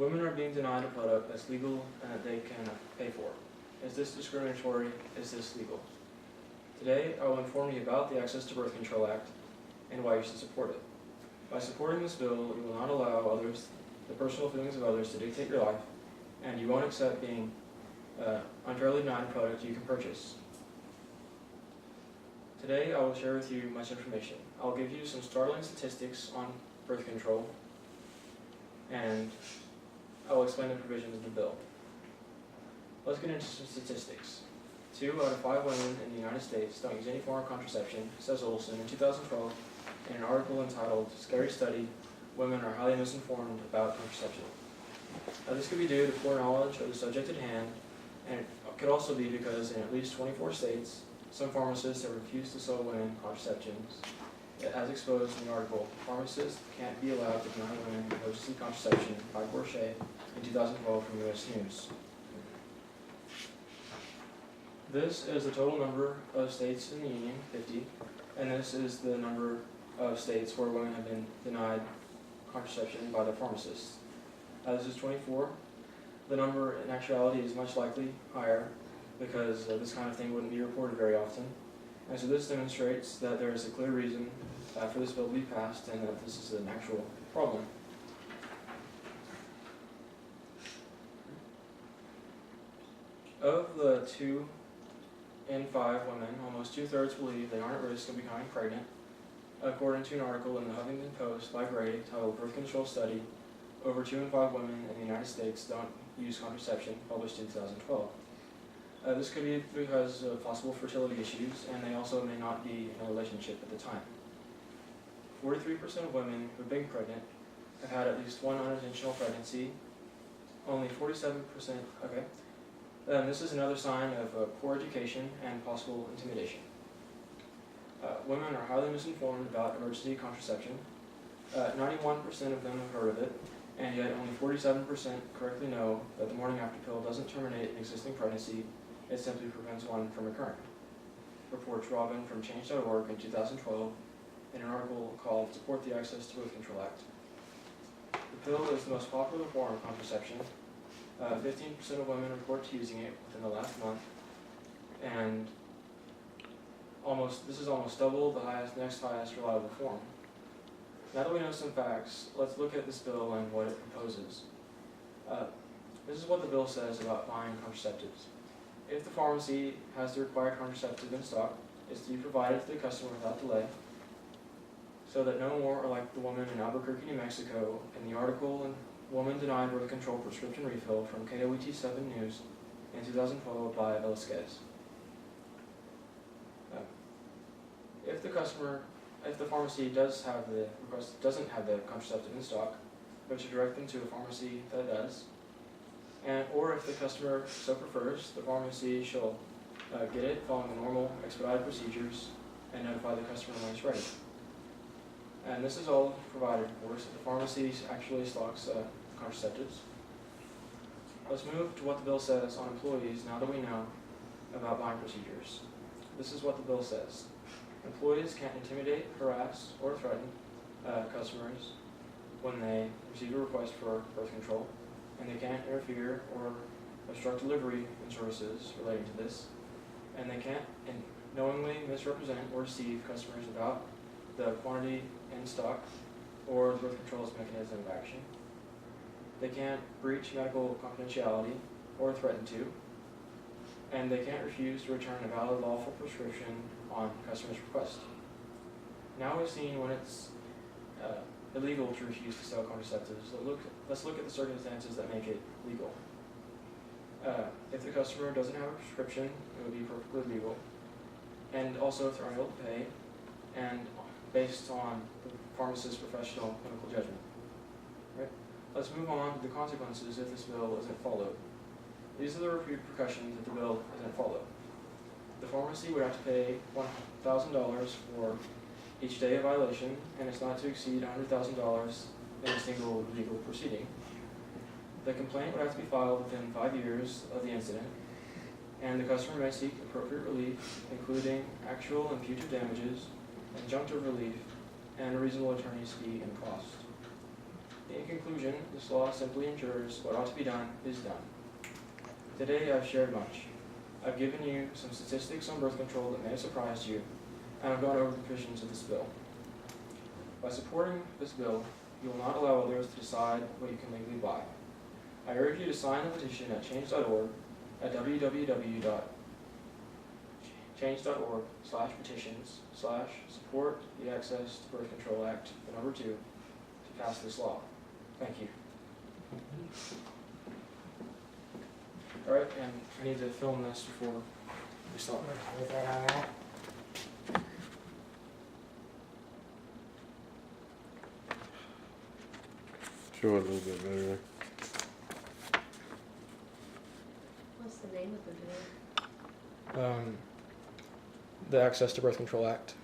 Women are being denied a product that's legal and that they can pay for. Is this discriminatory? Is this legal? Today, I will inform you about the Access to Birth Control Act and why you should support it. By supporting this bill, you will not allow the personal feelings of others to dictate your life, and you won't accept being unfairly denied a product you can purchase. Today, I will share with you much information. I'll give you some startling statistics on birth control, and I will explain the provisions of the bill. Let's get into some statistics. 2 out of 5 women in the United States don't use any form of contraception, says Olson in 2012 in an article entitled "Scary Study, Women Are Highly Misinformed About Contraception." This could be due to poor knowledge of the subject at hand, and it could also be because in at least 24 states, some pharmacists have refused to sell women contraceptions. As exposed in the article, pharmacists can't be allowed to deny women emergency contraception by Borchet in 2012 from U.S. News. This is the total number of states in the Union, 50, and this is the number of states where women have been denied contraception by their pharmacists. This is 24. The number in actuality is much likely higher because this kind of thing wouldn't be reported very often. And so this demonstrates that there is a clear reason for this bill to be passed and that this is an actual problem. Of the 2 in 5 women, almost 2/3 believe they aren't at risk of becoming pregnant, according to an article in the Huffington Post by Gray titled "Birth Control Study, Over 2 in 5 Women in the United States Don't Use Contraception," published in 2012. This could be because of possible fertility issues, and they also may not be in a relationship at the time. 43% of women who have been pregnant have had at least one unintentional pregnancy. Only 47%, this is another sign of poor education and possible intimidation. Women are highly misinformed about emergency contraception. 91% of them have heard of it, and yet only 47% correctly know that the morning after pill doesn't terminate an existing pregnancy, it simply prevents one from occurring. Reports Robin from Change.org in 2012 in an article called "Support the Access to Birth Control Act." The pill is the most popular form of contraception. 15% of women report to using it within the last month, and this is almost double the next highest reliable form. Now that we know some facts, let's look at this bill and what it proposes. This is what the bill says about buying contraceptives. If the pharmacy has the required contraceptive in stock, it's to be provided to the customer without delay, so that no more are like the woman in Albuquerque, New Mexico, in the article in "Woman Denied Birth Control Prescription Refill" from KOET 7 News in 2012 by Velasquez. If the pharmacy doesn't have the contraceptive in stock, but to direct them to a pharmacy that does, or if the customer so prefers, the pharmacy shall get it following the normal expedited procedures and notify the customer when it's ready. And this is all provided, of course, if the pharmacy actually stocks contraceptives. Let's move to what the bill says on employees now that we know about buying procedures. This is what the bill says. Employees can't intimidate, harass, or threaten customers when they receive a request for birth control, and they can't interfere or obstruct delivery and services relating to this, and they can't knowingly misrepresent or deceive customers about the quantity in stock or the birth control's mechanism of action. They can't breach medical confidentiality or threaten to, and they can't refuse to return a valid lawful prescription on customer's request. Now we've seen when it's illegal to refuse to sell contraceptives. Let's look at the circumstances that make it legal. If the customer doesn't have a prescription, it would be perfectly legal. And also if they're unable to pay, and based on the pharmacist's professional clinical judgment. Right? Let's move on to the consequences if this bill isn't followed. These are the repercussions if the bill isn't followed. The pharmacy would have to pay $1,000 for each day of violation, and it's not to exceed $100,000 in a single legal proceeding. The complaint would have to be filed within 5 years of the incident, and the customer may seek appropriate relief, including actual and punitive damages, injunctive relief, and a reasonable attorney's fee and cost. In conclusion, this law simply ensures what ought to be done is done. Today I've shared much. I've given you some statistics on birth control that may have surprised you, and I've gone over the provisions of this bill. By supporting this bill, you will not allow others to decide what you can legally buy. I urge you to sign the petition at change.org at www.change.org/petitions/support the Access to Birth Control Act, the number 2, to pass this law. Thank you. All right, and I need to film this before we start. Is that all right? Show it a little bit better. What's the name of the bill? The Access to Birth Control Act.